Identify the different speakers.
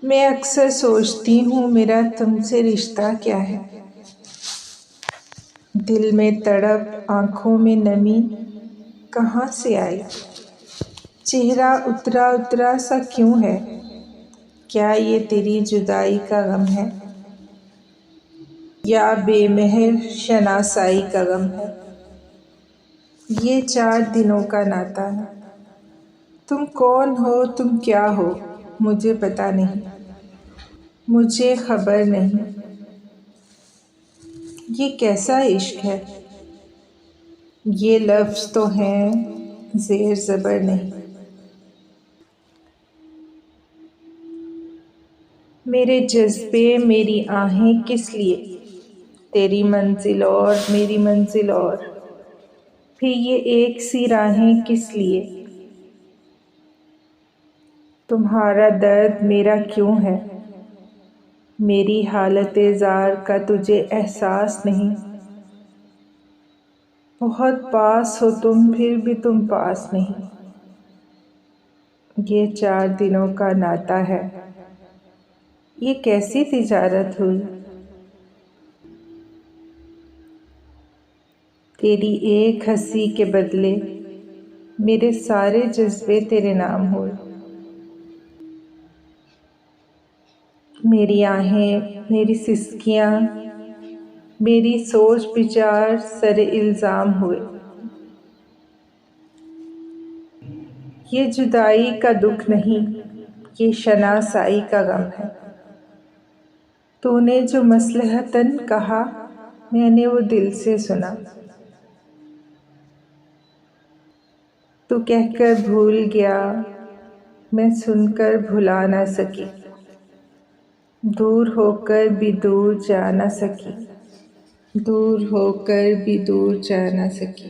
Speaker 1: میں اکثر سوچتی ہوں میرا تم سے رشتہ کیا ہے۔ دل میں تڑپ، آنکھوں میں نمی کہاں سے آئی؟ چہرہ اترا اترا سا کیوں ہے؟ کیا یہ تیری جدائی کا غم ہے یا بے مہر شناسائی کا غم ہے؟ یہ 4 دنوں کا ناطہ ہے۔ تم کون ہو، تم کیا ہو، مجھے پتہ نہیں، مجھے خبر نہیں۔ یہ کیسا عشق ہے؟ یہ لفظ تو ہیں، زیر زبر نہیں۔ میرے جذبے، میری آہیں کس لیے؟ تیری منزل اور میری منزل اور، پھر یہ ایک سی راہیں کس لیے؟ تمہارا درد میرا کیوں ہے؟ میری حالت زار کا تجھے احساس نہیں۔ بہت پاس ہو تم، پھر بھی تم پاس نہیں۔ یہ 4 دنوں کا ناطہ ہے، یہ کیسی تجارت ہوئی؟ تیری ایک ہنسی کے بدلے میرے سارے جذبے تیرے نام ہوئے۔ میری آہیں، میری سسکیاں، میری سوچ بچار سر الزام ہوئے۔ یہ جدائی کا دکھ نہیں، یہ شناسائی کا غم ہے۔ تو نے جو مصلحتاً کہا، میں نے وہ دل سے سنا۔ تو کہہ کر بھول گیا، میں سن کر بھلا نہ سکی۔ دور ہو کر بھی دور جا نہ سکی، دور ہو کر بھی دور جا نہ سکی۔